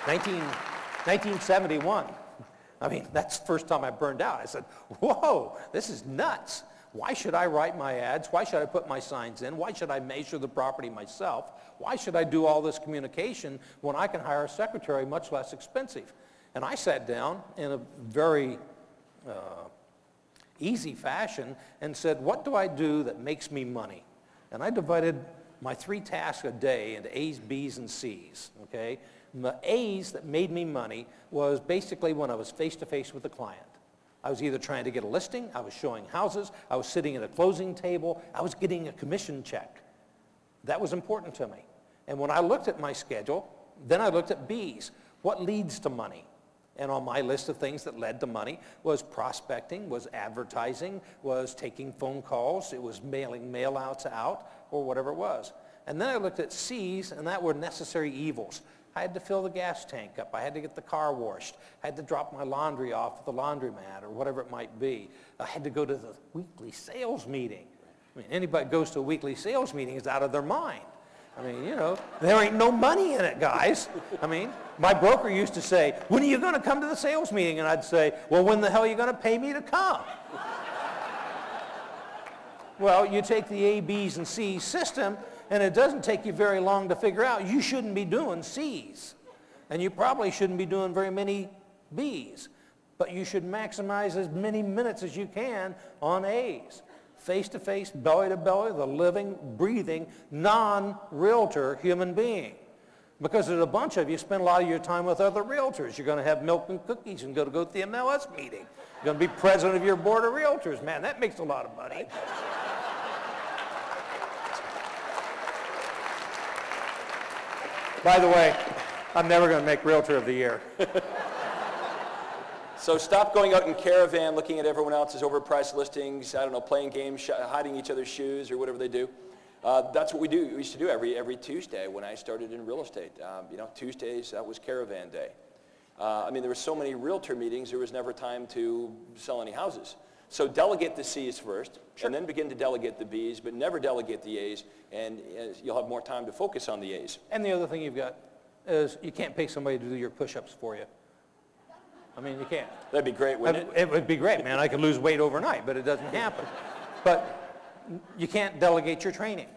1971. I mean, that's the first time I burned out. I said, whoa, this is nuts. Why should I write my ads? Why should I put my signs in? Why should I measure the property myself? Why should I do all this communication when I can hire a secretary much less expensive? And I sat down in a very easy fashion and said, what do I do that makes me money? And I divided my 3 tasks a day into A's, B's, and C's, okay? And the A's that made me money was basically when I was face-to-face with the client. I was either trying to get a listing, I was showing houses, I was sitting at a closing table, I was getting a commission check. That was important to me. And when I looked at my schedule, then I looked at B's. What leads to money? And on my list of things that led to money was prospecting, was advertising, was taking phone calls, it was mailing mail-outs out, or whatever it was. And then I looked at C's, and that were necessary evils. I had to fill the gas tank up. I had to get the car washed. I had to drop my laundry off at the laundromat or whatever it might be. I had to go to the weekly sales meeting. I mean, anybody that goes to a weekly sales meeting is out of their mind. I mean, you know, there ain't no money in it, guys. I mean, my broker used to say, when are you going to come to the sales meeting? And I'd say, well, when the hell are you going to pay me to come? Well, you take the A, B's, and C's system, and it doesn't take you very long to figure out you shouldn't be doing C's. And you probably shouldn't be doing very many B's. But you should maximize as many minutes as you can on A's. Face-to-face, belly-to-belly, the living, breathing, non-realtor human being. Because there's a bunch of you spend a lot of your time with other realtors. You're going to have milk and cookies and go to the MLS meeting. You're going to be president of your board of realtors. Man, that makes a lot of money. By the way, I'm never going to make Realtor of the Year. So stop going out in caravan looking at everyone else's overpriced listings, I don't know, playing games, hiding each other's shoes or whatever they do. That's what we used to do every Tuesday when I started in real estate. You know, Tuesdays, that was caravan day. I mean, there were so many realtor meetings, there was never time to sell any houses. So delegate the C's first, sure, and then begin to delegate the B's, but never delegate the A's, and you'll have more time to focus on the A's. And the other thing you've got is you can't pay somebody to do your push-ups for you. I mean, you can't. That'd be great, wouldn't it? It would be great, man. I could lose weight overnight, but it doesn't happen. But you can't delegate your training.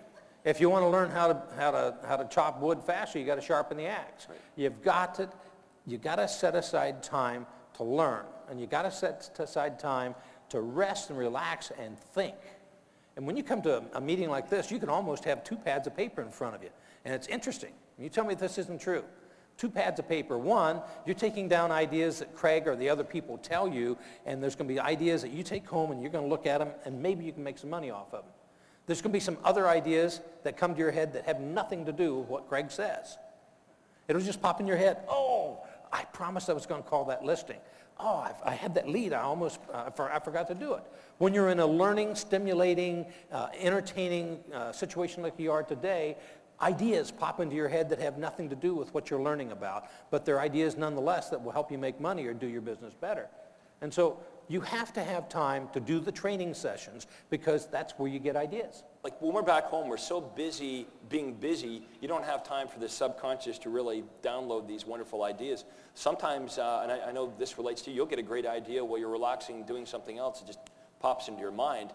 If you want to learn how to chop wood faster, you got to sharpen the axe. Right. You've got to set aside time to learn, and you got to set aside time to rest and relax and think. And when you come to a meeting like this, you can almost have 2 pads of paper in front of you. And it's interesting. You tell me if this isn't true. 2 pads of paper. One, you're taking down ideas that Craig or the other people tell you, and there's going to be ideas that you take home and you're going to look at them, and maybe you can make some money off of them. There's going to be some other ideas that come to your head that have nothing to do with what Craig says. It'll just pop in your head. Oh, I promised I was going to call that listing. Oh, I had that lead. I forgot to do it. When you're in a learning, stimulating, entertaining situation like you are today, ideas pop into your head that have nothing to do with what you're learning about, but they're ideas nonetheless that will help you make money or do your business better. And so you have to have time to do the training sessions because that's where you get ideas. Like when we're back home, we're so busy being busy, you don't have time for the subconscious to really download these wonderful ideas. Sometimes, and I know this relates to you, you'll get a great idea while you're relaxing, doing something else, it just pops into your mind.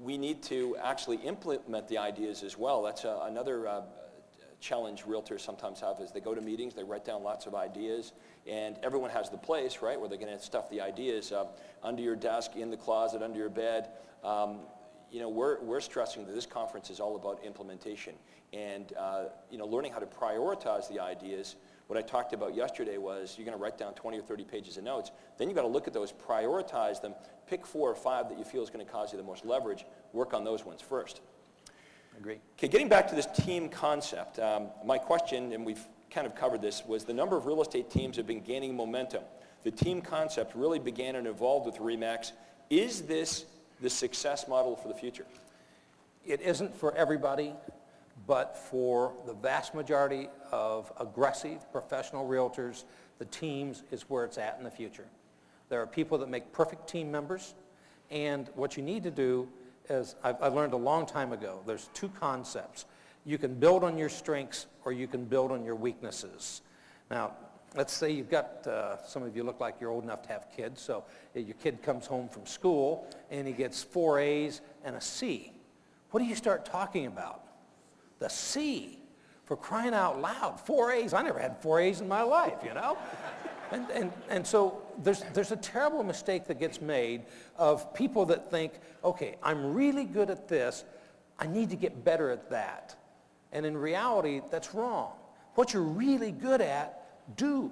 We need to actually implement the ideas as well. That's another challenge realtors sometimes have is they go to meetings, they write down lots of ideas, and everyone has the place, right, where they're going to stuff the ideas under your desk, in the closet, under your bed. You know, we're stressing that this conference is all about implementation and you know, learning how to prioritize the ideas. What I talked about yesterday was you're going to write down 20 or 30 pages of notes. Then you've got to look at those, prioritize them, pick 4 or 5 that you feel is going to cause you the most leverage, work on those ones first. Agree. Okay, getting back to this team concept, my question, and we've kind of covered this, was the number of real estate teams have been gaining momentum. The team concept really began and evolved with RE/MAX. Is this the success model for the future? It isn't for everybody, but for the vast majority of aggressive professional realtors, the teams is where it's at in the future. There are people that make perfect team members, and what you need to do is, I learned a long time ago, there's 2 concepts. You can build on your strengths or you can build on your weaknesses. Now, let's say you've got, some of you look like you're old enough to have kids, so your kid comes home from school and he gets 4 A's and a C. What do you start talking about? The C. For crying out loud, 4 A's. I never had 4 A's in my life, you know? And so there's a terrible mistake that gets made of people that think, okay, I'm really good at this, I need to get better at that. And in reality, that's wrong. What you're really good at, do,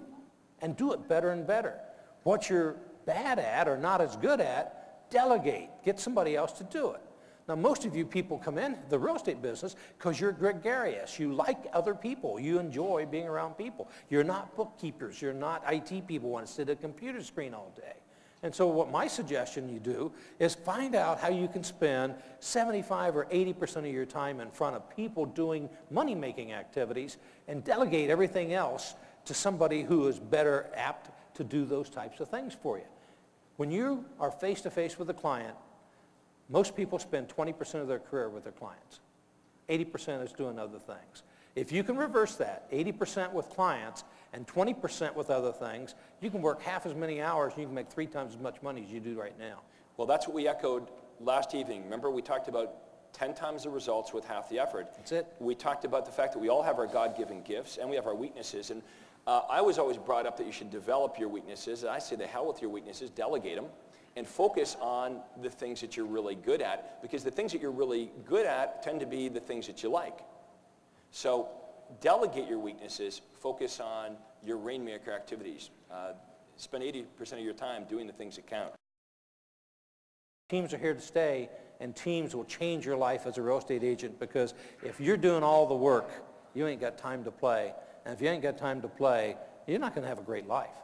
and do it better and better. What you're bad at or not as good at, delegate. Get somebody else to do it. Now, most of you people come in the real estate business because you're gregarious. You like other people. You enjoy being around people. You're not bookkeepers. You're not IT people who want to sit at a computer screen all day. And so what my suggestion you do is find out how you can spend 75 or 80% of your time in front of people doing money-making activities and delegate everything else to somebody who is better apt to do those types of things for you. When you are face-to-face with a client, most people spend 20% of their career with their clients. 80% is doing other things. If you can reverse that, 80% with clients and 20% with other things, you can work half as many hours and you can make 3 times as much money as you do right now. Well, that's what we echoed last evening. Remember, we talked about 10 times the results with half the effort. That's it. We talked about the fact that we all have our God-given gifts and we have our weaknesses. And I was always brought up that you should develop your weaknesses. And I say the hell with your weaknesses, delegate them, and focus on the things that you're really good at, because the things that you're really good at tend to be the things that you like. So delegate your weaknesses, focus on your rainmaker activities. Spend 80% of your time doing the things that count. Teams are here to stay, and teams will change your life as a real estate agent, because if you're doing all the work, you ain't got time to play. And if you ain't got time to play, you're not going to have a great life.